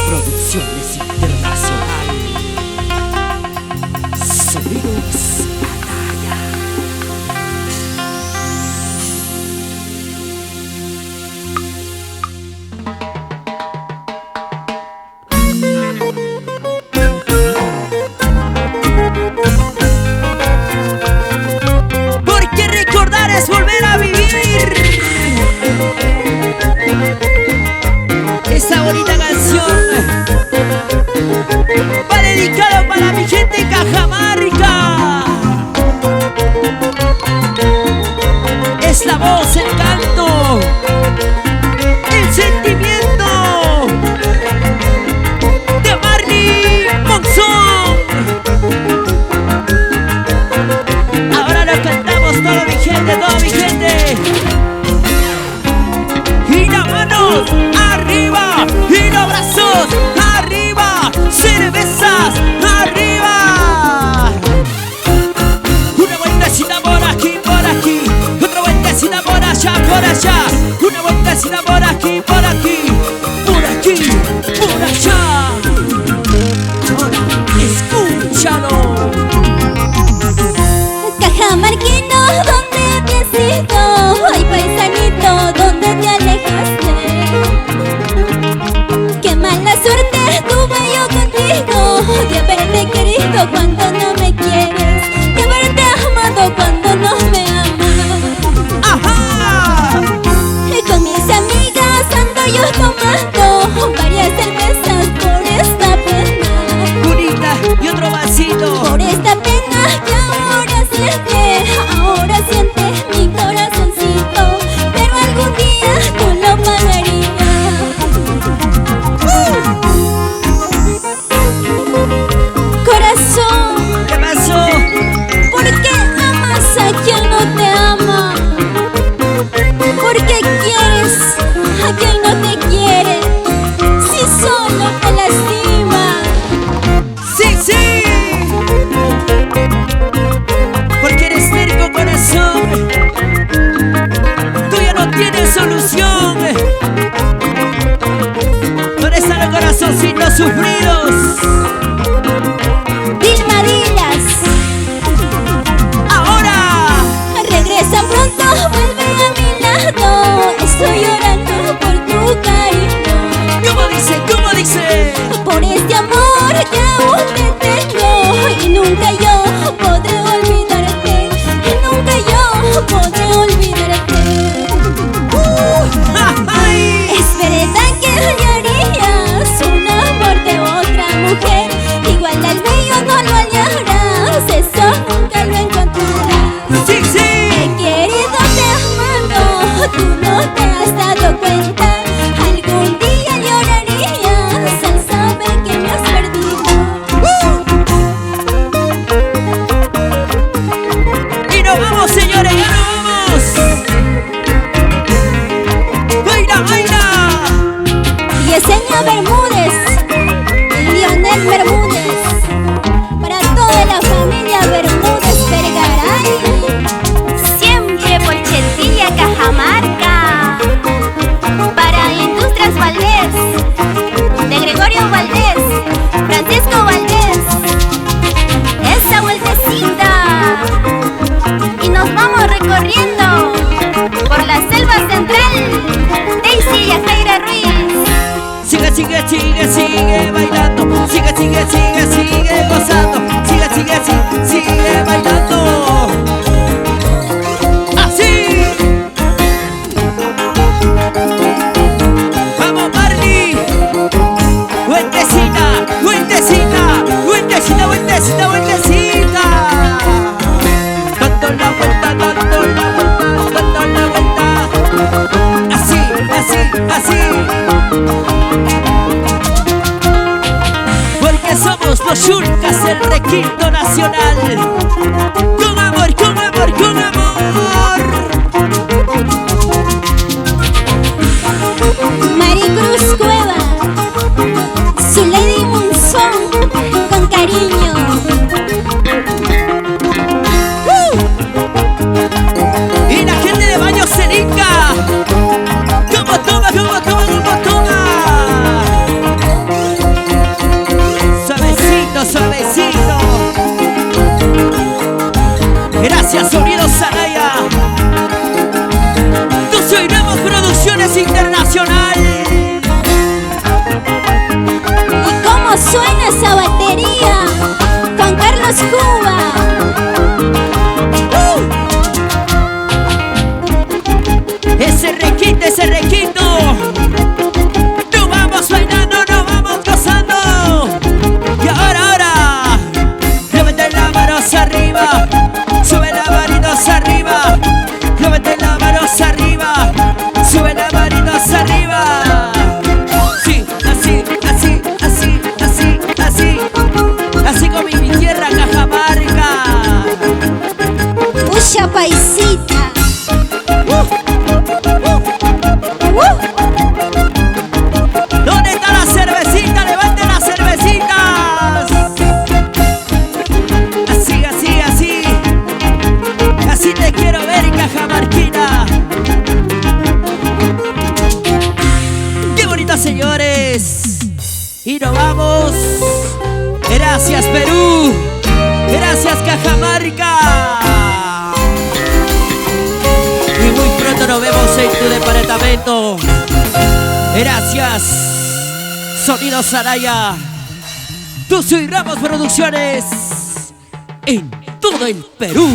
Producciones Internacional. Sonidos Ataya. Porque recordar es volver a vivir. Esa bonita canción va dedicada para mi gente en Cajamarca. Es la voz, el canto, el sentimiento de Marley Monzón. Ahora lo cantamos todo mi gente, toda mi gente. Y las manos arriba, y los brazos arriba, cervezas arriba. Una vueltecita por aquí, otra vueltecita por allá, una vueltecita por aquí, por allá. Ahora escúchalo. Cajamarquino, ¿dónde te has ido? Ay, paisanito, ¿dónde te alejaste? Qué mala suerte tuve yo contigo, de haberte querido cuando no me quieres, de haberte amado cuando no me amas. ¡Ajá! Y con mis amigas ando yo tomando varias cervezas por esta pena, Bonita y otro vasito. por esta pena que ahora siente mi corazoncito, pero algún día tú lo pagarías. Corazón, ¿Qué pasó? ¿por qué amas a quien no te ama? ¿Por qué quieres a quien no te quiere? Si solo te lastima. ¡Sí! Porque eres terco, corazón. Tú ya no tienes solución. ¿Dónde están los corazoncitos sufridos? Dilma Dilas, ¡Ahora! regresa pronto, vuelve a mi lado. Estoy llorando por tu cariño, ¿Cómo dice? ¿Cómo dice? por este amor que aún te tengo. Y nunca yo podré olvidarte, y nunca yo podré olvidarte. ¡Ay! Es verdad que hallarías un amor de otra mujer, igual al mío no lo hallarás, eso nunca lo encontrarás. ¡Sí! He querido te amando, tú no te has dado cuenta. Algún día llorarías al saber que me has perdido. ¡Y nos vamos, señores! ¡Ya nos vamos! ¡Baila! Yesenia Bermúdez, Lionel Bermúdez, para toda la familia Bermúdez Vergaray. Siempre por Chetilla, Cajamarca. Para Industrias Valdés, de Gregorio Valdés, Francisco Valdés. Esa vueltecita. Y nos vamos recorriendo por la selva central. Daisy y Jaira Ruiz. Sigue bailando. Sigue gozando. Sigue bailando. ¡Así! ¡Vamos, Marley! ¡Vueltecita! Dando la vuelta. Así. Porque somos los Yurkas del requinto nacional. Con amor. Maricruz Cueva, su Lady Monzón, con cariño. Y la gente de Baños Celinca. ¿Cómo toma? Producciones Internacional. ¿Y cómo suena esa batería? Juan Carlos Cuba. Ese requito. Nos vamos bailando, nos vamos gozando. Y ahora, levanta la mano hacia arriba. Sube la manito hacia arriba. Levanta la mano hacia arriba. Sube la manito hacia arriba. Sí, así. Así como en mi tierra, Cajamarca. Ucha paisita. ¿Dónde está la cervecita? ¡Levanten las cervecitas! Así. Así te quiero ver, Cajamarquina. ¡Qué bonito, señores! Y nos vamos. Gracias, Perú. Gracias, Cajamarca. Y muy pronto nos vemos en tu departamento. Gracias, Sonido Saraya. Tuzo y Ramos Producciones en todo el Perú.